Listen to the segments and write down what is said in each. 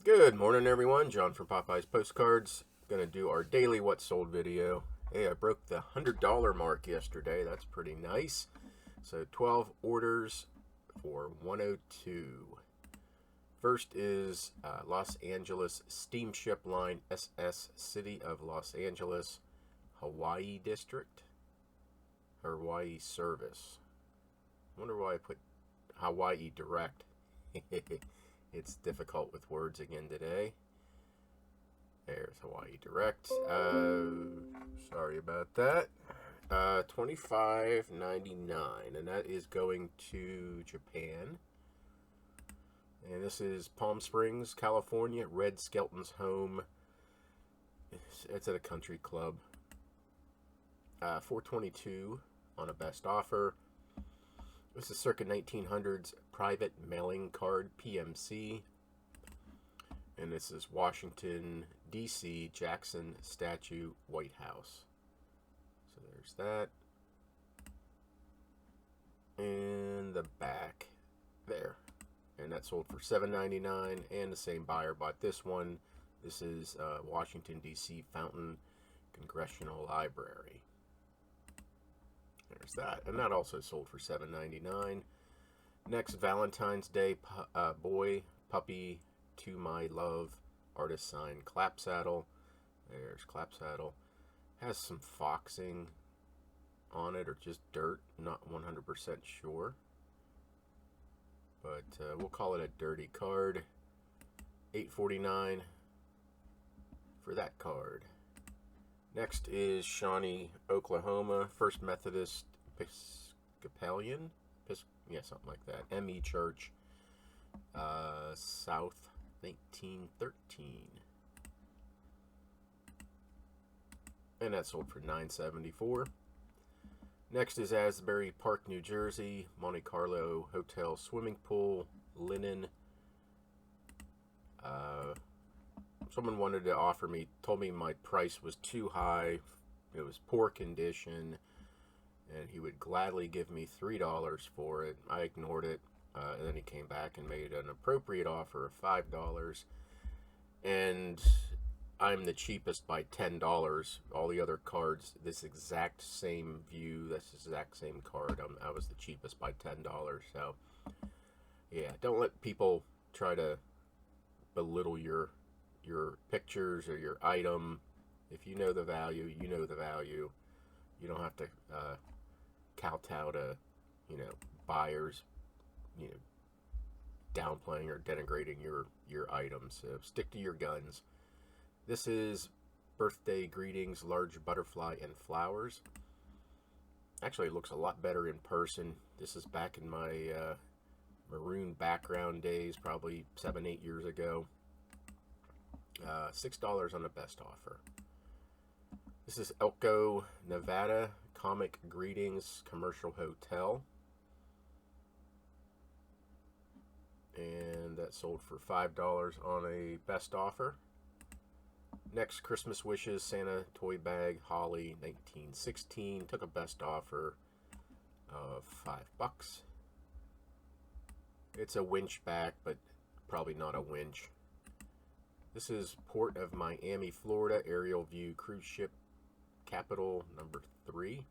Good morning, everyone. John from Popeyes Postcards. Gonna do our daily what sold video. Hey, I broke the $100 mark yesterday. That's pretty nice. So 12 orders for 102. First is Los Angeles Steamship Line SS City of Los Angeles, Hawaii District, Hawaii Service. I wonder why I put Hawaii Direct. It's difficult with words again today. There's Hawaii Direct. Sorry about that. $25.99, and that is going to Japan. And this is Palm Springs, California. Red Skelton's home. It's at a country club. $422 on a best offer. This is circa 1900s private mailing card, PMC. And this is Washington, D.C., Jackson Statue, White House. So there's that. And the back there. And that sold for $7.99. And the same buyer bought this one. This is Washington, D.C. Fountain Congressional Library. There's that. And that also sold for $7.99. Next, Valentine's Day boy puppy to my love artist sign clap saddle. There's clap saddle. Has some foxing on it or just dirt. Not 100% sure. But we'll call it a dirty card. $8.49 for that card. Next is Shawnee, Oklahoma, First Methodist Episcopalian, something like that. M.E. Church, South, 1913. And that sold for $9.74. Next is Asbury Park, New Jersey, Monte Carlo Hotel Swimming Pool, linen. Someone wanted to offer me, told me my price was too high, it was poor condition, and he would gladly give me $3 for it. I ignored it, and then he came back and made an appropriate offer of $5, and I'm the cheapest by $10. All the other cards, this exact same view, this exact same card, I was the cheapest by $10. So, yeah, don't let people try to belittle your pictures or your item. If you know the value, you know the value. You don't have to kowtow to, buyers, downplaying or denigrating your items. So stick to your guns. This is Birthday Greetings, Large Butterfly and Flowers. Actually, it looks a lot better in person. This is back in my maroon background days, probably 7-8 years ago. $6 on the best offer. This is Elko, Nevada, Comic Greetings Commercial Hotel. And that sold for $5 on a best offer. Next, Christmas Wishes, Santa Toy Bag, Holly, 1916. Took a best offer of $5. It's a winch back, but probably not a winch. This is Port of Miami, Florida, aerial view cruise ship capital number 3.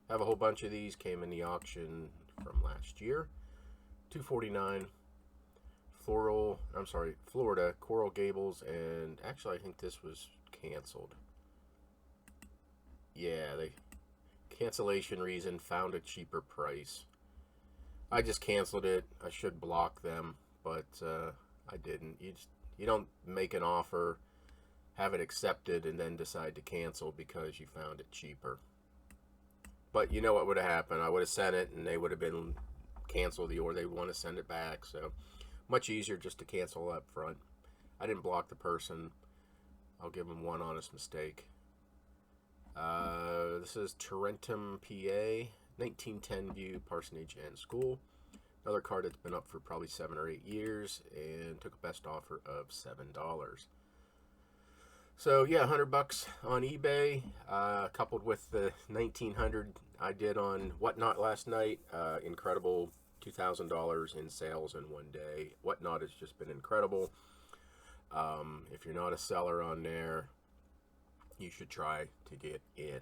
I have a whole bunch of these, came in the auction from last year. $2.49. Florida, Coral Gables, and actually I think this was canceled. Yeah, cancellation reason, found a cheaper price. I just canceled it. I should block them, but I didn't. You don't make an offer, have it accepted, and then decide to cancel because you found it cheaper. But you know what would have happened? I would have sent it, and they would have been canceled, or they would want to send it back. So much easier just to cancel up front. I didn't block the person. I'll give them one honest mistake. This is Tarentum, PA, 1910 view, parsonage and school. Another card that's been up for probably 7 or 8 years and took a best offer of $7. So yeah, $100 on eBay, coupled with the $1,900 I did on Whatnot last night. Incredible $2,000 in sales in one day. Whatnot has just been incredible. If you're not a seller on there, you should try to get in.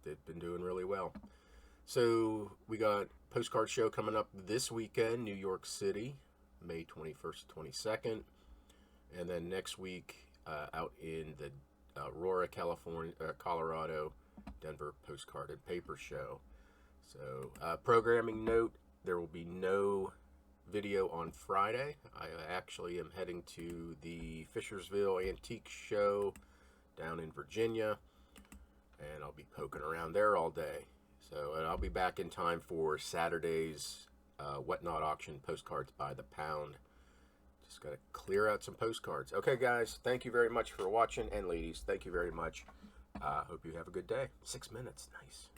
They've been doing really well. So we got Postcard Show coming up this weekend, New York City, May 21st, 22nd. And then next week out in the Aurora, California, Colorado, Denver Postcard and Paper Show. So programming note, there will be no video on Friday. I actually am heading to the Fishersville Antique Show down in Virginia, and I'll be poking around there all day. So, and I'll be back in time for Saturday's Whatnot auction, postcards by the pound. Just got to clear out some postcards. Okay, guys, thank you very much for watching, and ladies, thank you very much. Hope you have a good day. 6 minutes, nice.